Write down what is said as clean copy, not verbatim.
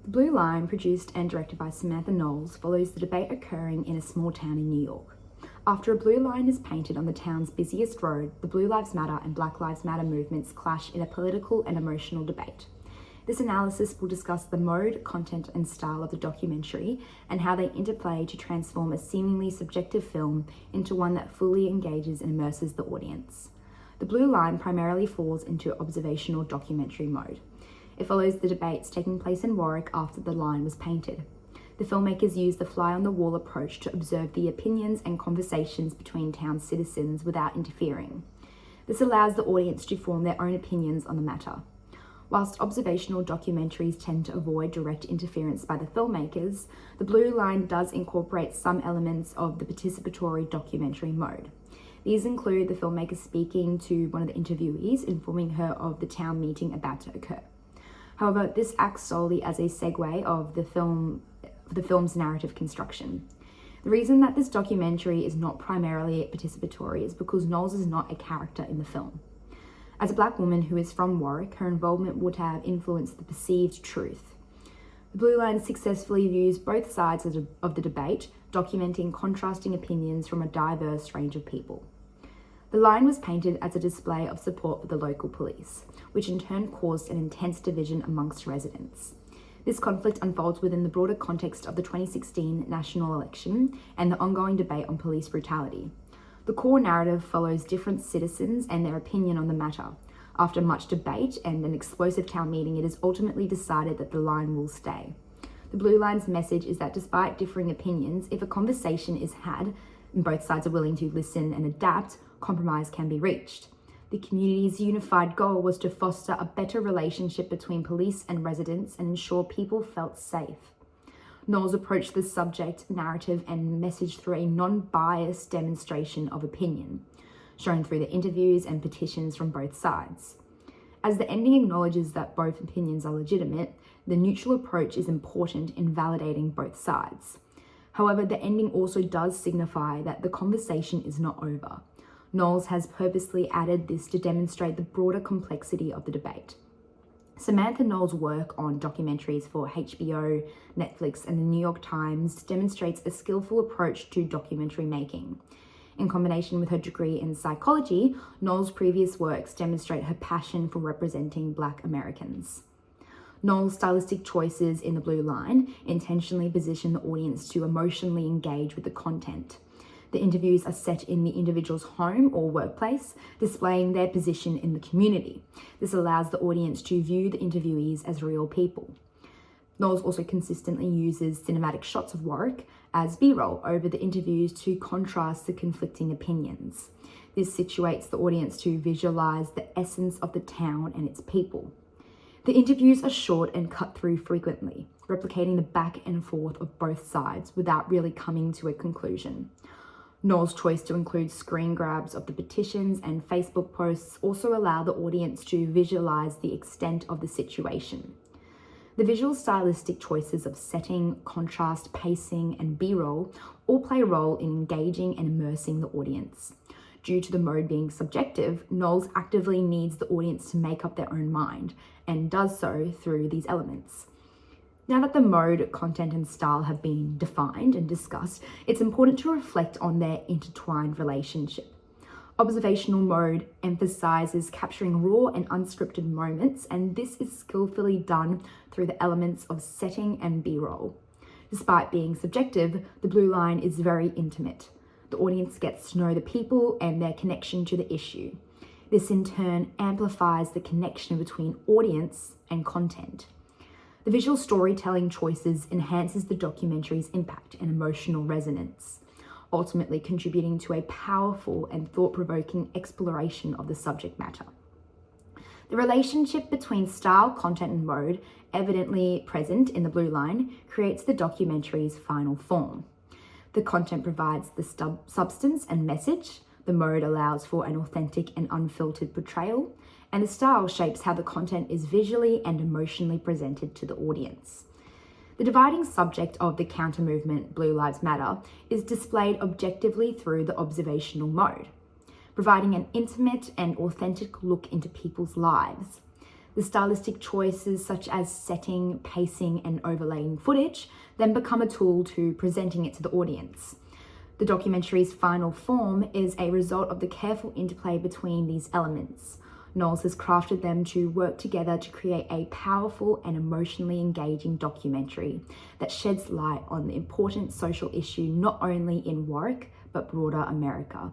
The Blue Line, produced and directed by Samantha Knowles, follows the debate occurring in a small town in New York. After a blue line is painted on the town's busiest road, the Blue Lives Matter and Black Lives Matter movements clash in a political and emotional debate. This analysis will discuss the mode, content, and style of the documentary and how they interplay to transform a seemingly subjective film into one that fully engages and immerses the audience. The Blue Line primarily falls into observational documentary mode. It follows the debates taking place in Warwick after the line was painted. The filmmakers use the fly-on-the-wall approach to observe the opinions and conversations between town citizens without interfering. This allows the audience to form their own opinions on the matter. Whilst observational documentaries tend to avoid direct interference by the filmmakers, the Blue Line does incorporate some elements of the participatory documentary mode. These include the filmmaker speaking to one of the interviewees, informing her of the town meeting about to occur. However, this acts solely as a segue of the film's narrative construction. The reason that this documentary is not primarily participatory is because Knowles is not a character in the film. As a Black woman who is from Warwick, her involvement would have influenced the perceived truth. The Blue Line successfully views both sides of the debate, documenting contrasting opinions from a diverse range of people. The line was painted as a display of support for the local police, which in turn caused an intense division amongst residents. This conflict unfolds within the broader context of the 2016 national election and the ongoing debate on police brutality. The core narrative follows different citizens and their opinion on the matter. After much debate and an explosive town meeting, it is ultimately decided that the line will stay. The Blue Line's message is that despite differing opinions, if a conversation is had and both sides are willing to listen and adapt, compromise can be reached. The community's unified goal was to foster a better relationship between police and residents and ensure people felt safe. Knowles approached the subject, narrative, and message through a non-biased demonstration of opinion, shown through the interviews and petitions from both sides. As the ending acknowledges that both opinions are legitimate, the neutral approach is important in validating both sides. However, the ending also does signify that the conversation is not over. Knowles has purposely added this to demonstrate the broader complexity of the debate. Samantha Knowles' work on documentaries for HBO, Netflix, and the New York Times demonstrates a skillful approach to documentary making. In combination with her degree in psychology, Knowles' previous works demonstrate her passion for representing Black Americans. Knowles' stylistic choices in the Blue Line intentionally position the audience to emotionally engage with the content. The interviews are set in the individual's home or workplace, displaying their position in the community. This allows the audience to view the interviewees as real people. Knowles also consistently uses cinematic shots of Warwick as B-roll over the interviews to contrast the conflicting opinions. This situates the audience to visualize the essence of the town and its people. The interviews are short and cut through frequently, replicating the back and forth of both sides without really coming to a conclusion. Knowles' choice to include screen grabs of the petitions and Facebook posts also allow the audience to visualize the extent of the situation. The visual stylistic choices of setting, contrast, pacing, and B-roll all play a role in engaging and immersing the audience. Due to the mode being subjective, Knowles actively needs the audience to make up their own mind, and does so through these elements. Now that the mode, content, and style have been defined and discussed, it's important to reflect on their intertwined relationship. Observational mode emphasizes capturing raw and unscripted moments, and this is skillfully done through the elements of setting and B-roll. Despite being subjective, the Blue Line is very intimate. The audience gets to know the people and their connection to the issue. This in turn amplifies the connection between audience and content. The visual storytelling choices enhances the documentary's impact and emotional resonance, ultimately contributing to a powerful and thought-provoking exploration of the subject matter. The relationship between style, content, and mode, evidently present in the Blue Line, creates the documentary's final form. The content provides the substance and message, the mode allows for an authentic and unfiltered portrayal, and the style shapes how the content is visually and emotionally presented to the audience. The dividing subject of the counter-movement Blue Lives Matter is displayed objectively through the observational mode, providing an intimate and authentic look into people's lives. The stylistic choices such as setting, pacing, and overlaying footage then become a tool to presenting it to the audience. The documentary's final form is a result of the careful interplay between these elements. Knowles has crafted them to work together to create a powerful and emotionally engaging documentary that sheds light on the important social issue not only in Warwick, but broader America.